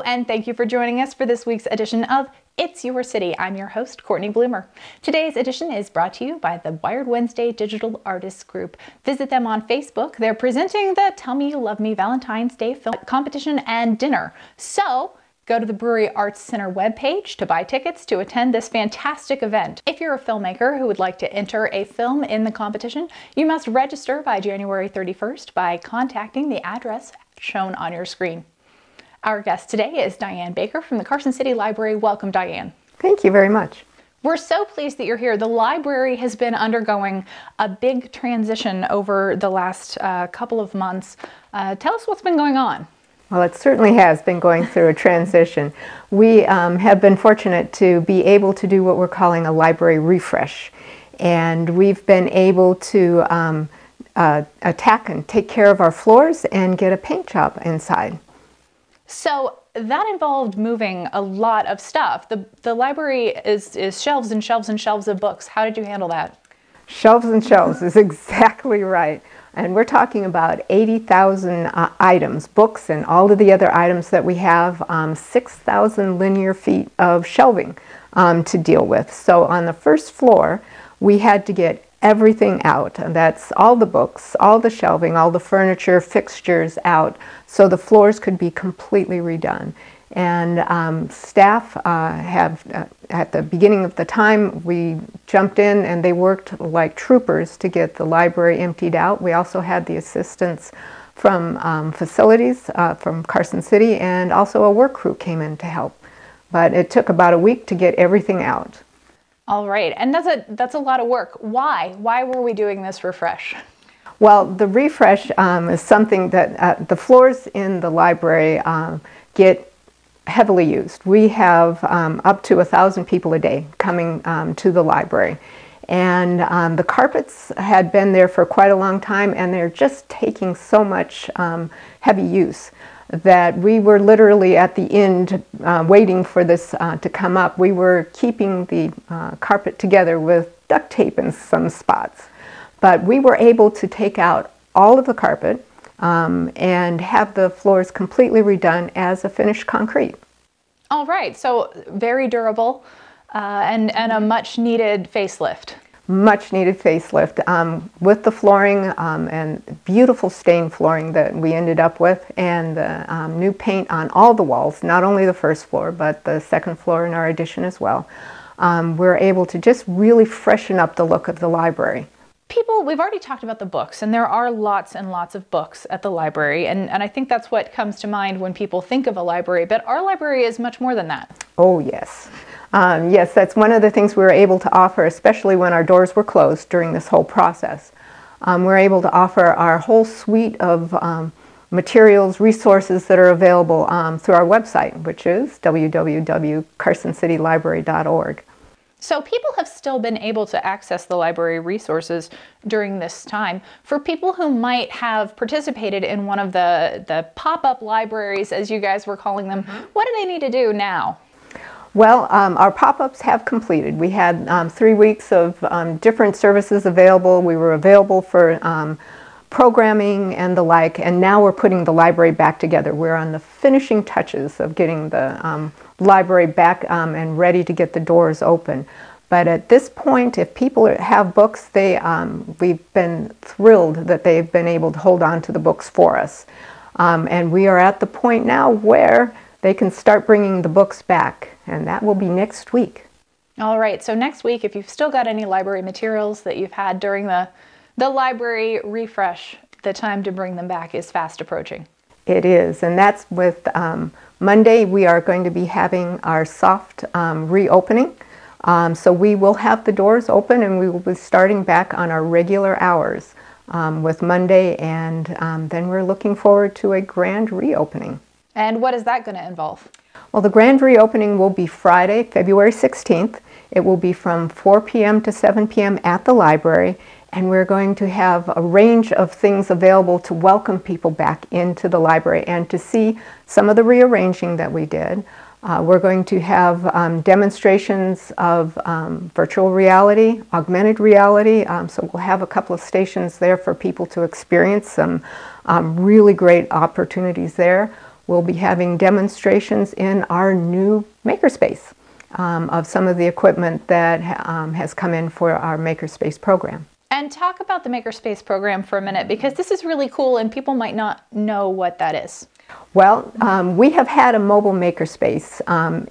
and thank you for joining us for this week's edition of It's Your City. I'm your host, Cortney Bloomer. Today's edition is brought to you by the Wired Wednesday Digital Artists Group. Visit them on Facebook. They're presenting the Tell Me You Love Me Valentine's Day film competition and dinner. So go to the Brewery Arts Center webpage to buy tickets to attend this fantastic event. If you're a filmmaker who would like to enter a film in the competition, you must register by January 31st by contacting the address shown on your screen. Our guest today is Diane Baker from the Carson City Library. Welcome, Diane. Thank you very much. We're so pleased that you're here. The library has been undergoing a big transition over the last couple of months. Tell us what's been going on. Well, it certainly has been going through a transition. We have been fortunate to be able to do what we're calling a library refresh. And we've been able to attack and take care of our floors and get a paint job inside. So that involved moving a lot of stuff. The library is shelves and shelves and shelves of books. How did you handle that? Shelves and shelves is exactly right. And we're talking about 80,000 items, books and all of the other items that we have, 6,000 linear feet of shelving to deal with. So on the first floor, we had to get everything out, and that's all the books, all the shelving, all the furniture, fixtures out, so the floors could be completely redone. And staff have, at the beginning of the time, we jumped in and they worked like troopers to get the library emptied out. We also had the assistance from facilities from Carson City, and also a work crew came in to help. But it took about a week to get everything out. All right, and that's a lot of work. Why? Why were we doing this refresh? Well, the refresh is something that the floors in the library get heavily used. We have up to 1,000 people a day coming to the library. And the carpets had been there for quite a long time, and they're just taking so much heavy use that we were literally at the end waiting for this to come up. We were keeping the carpet together with duct tape in some spots. But we were able to take out all of the carpet and have the floors completely redone as a finished concrete. All right, so very durable and a much needed facelift. Much needed facelift with the flooring and beautiful stained flooring that we ended up with, and the new paint on all the walls, not only the first floor but the second floor in our addition as well. We're able to just really freshen up the look of the library. We've already talked about the books, and there are lots and lots of books at the library, and I think that's what comes to mind when people think of a library, but our library is much more than that. Oh yes. Yes, that's one of the things we were able to offer, especially when our doors were closed during this whole process. We're able to offer our whole suite of materials, resources that are available through our website, which is www.carsoncitylibrary.org. So people have still been able to access the library resources during this time. For people who might have participated in one of the pop-up libraries, as you guys were calling them, what do they need to do now? Well, our pop-ups have completed. We had 3 weeks of different services available. We were available for programming and the like, and now we're putting the library back together. We're on the finishing touches of getting the library back and ready to get the doors open. But at this point, if people have books, we've been thrilled that they've been able to hold on to the books for us. And we are at the point now where they can start bringing the books back, and that will be next week. All right, so next week, if you've still got any library materials that you've had during the library refresh, the time to bring them back is fast approaching. It is, and that's with Monday. We are going to be having our soft reopening. So we will have the doors open, and we will be starting back on our regular hours with Monday, and then we're looking forward to a grand reopening. And what is that going to involve? Well, the grand reopening will be Friday, February 16th. It will be from 4 p.m. to 7 p.m. at the library, and we're going to have a range of things available to welcome people back into the library and to see some of the rearranging that we did. We're going to have demonstrations of virtual reality, augmented reality, so we'll have a couple of stations there for people to experience some really great opportunities there. we'll be having demonstrations in our new makerspace of some of the equipment that has come in for our makerspace program. And talk about the makerspace program for a minute, because this is really cool and people might not know what that is. Well, we have had a mobile makerspace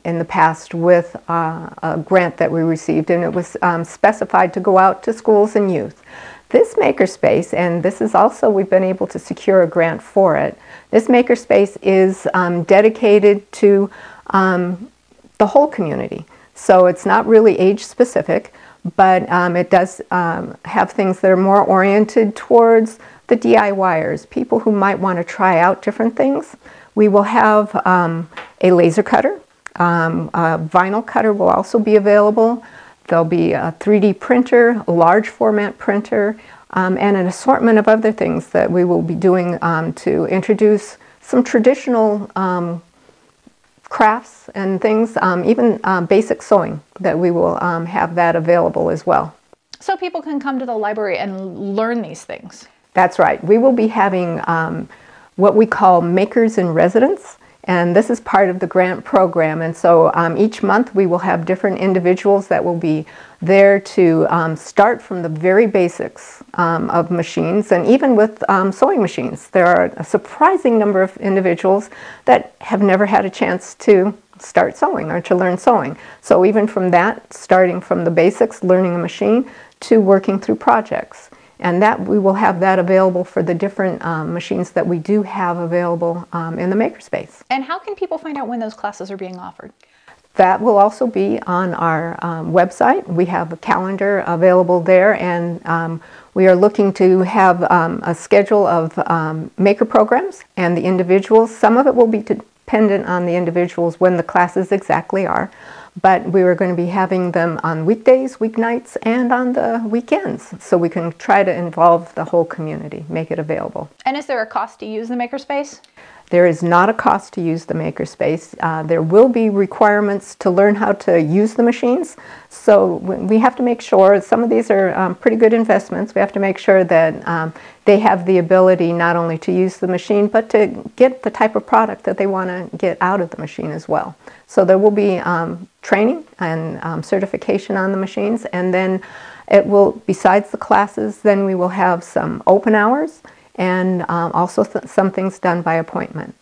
in the past with a grant that we received, and it was specified to go out to schools and youth. This makerspace, and this is also, we've been able to secure a grant for it, this makerspace is dedicated to the whole community. So it's not really age specific, but it does have things that are more oriented towards the DIYers, people who might want to try out different things. We will have a laser cutter. A vinyl cutter will also be available. There'll be a 3D printer, a large format printer, and an assortment of other things that we will be doing to introduce some traditional crafts and things, even basic sewing, that we will have that available as well. So people can come to the library and learn these things. That's right. We will be having what we call Makers in Residence, and this is part of the grant program. And so each month we will have different individuals that will be there to start from the very basics of machines, and even with sewing machines. There are a surprising number of individuals that have never had a chance to start sewing or to learn sewing. So even from that, starting from the basics, learning a machine, to working through projects. And that we will have that available for the different machines that we do have available in the makerspace. And how can people find out when those classes are being offered? That will also be on our website. We have a calendar available there, and we are looking to have a schedule of maker programs and the individuals. Some of it will be dependent on the individuals when the classes exactly are. But we are going to be having them on weekdays, weeknights, and on the weekends, so we can try to involve the whole community, make it available. And is there a cost to use the makerspace? There is not a cost to use the makerspace. There will be requirements to learn how to use the machines, so we have to make sure, some of these are pretty good investments. We have to make sure that they have the ability not only to use the machine, but to get the type of product that they want to get out of the machine as well. So there will be training and certification on the machines, and then it will, besides the classes, then we will have some open hours, and also some things done by appointment.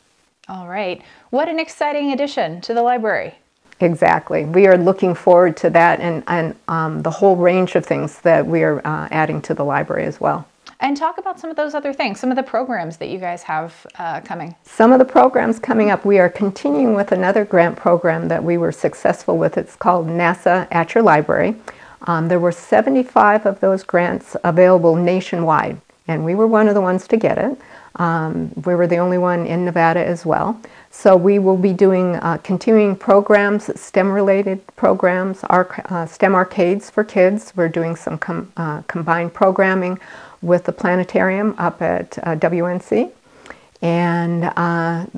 All right. What an exciting addition to the library. Exactly. We are looking forward to that, and the whole range of things that we are adding to the library as well. And talk about some of those other things, some of the programs that you guys have coming. Some of the programs coming up, we are continuing with another grant program that we were successful with. It's called NASA at Your Library. There were 75 of those grants available nationwide, and we were one of the ones to get it. We were the only one in Nevada as well. So we will be doing continuing programs, STEM-related programs, STEM arcades for kids. We're doing some combined programming with the planetarium up at WNC. And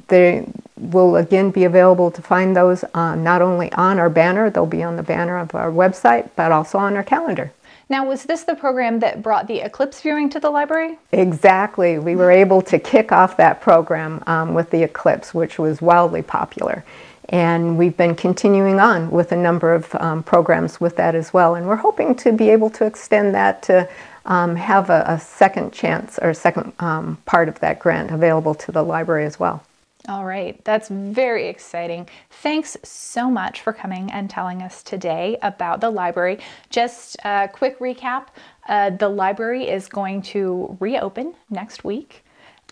they will again be available to find those not only on our banner, they'll be on the banner of our website, but also on our calendar. Now, was this the program that brought the Eclipse viewing to the library? Exactly. We were able to kick off that program with the Eclipse, which was wildly popular. And we've been continuing on with a number of programs with that as well. And we're hoping to be able to extend that to have a second chance, or second part of that grant available to the library as well. All right, that's very exciting. Thanks so much for coming and telling us today about the library. Just a quick recap, the library is going to reopen next week,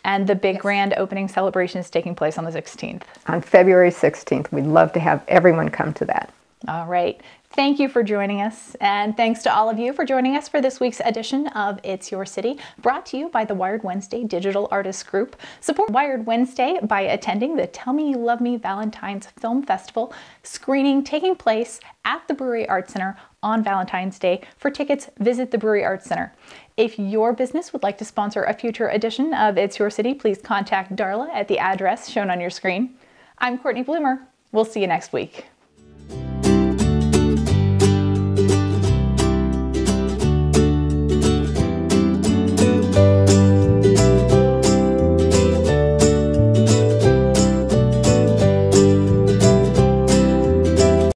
and the big grand opening celebration is taking place on the 16th. On February 16th. We'd love to have everyone come to that. All right. Thank you for joining us, and thanks to all of you for joining us for this week's edition of It's Your City, brought to you by the Wired Wednesday Digital Artists Group. Support Wired Wednesday by attending the Tell Me You Love Me Valentine's Film Festival screening taking place at the Brewery Arts Center on Valentine's Day. For tickets, visit the Brewery Arts Center. If your business would like to sponsor a future edition of It's Your City, please contact Darla at the address shown on your screen. I'm Courtney Bloomer. We'll see you next week.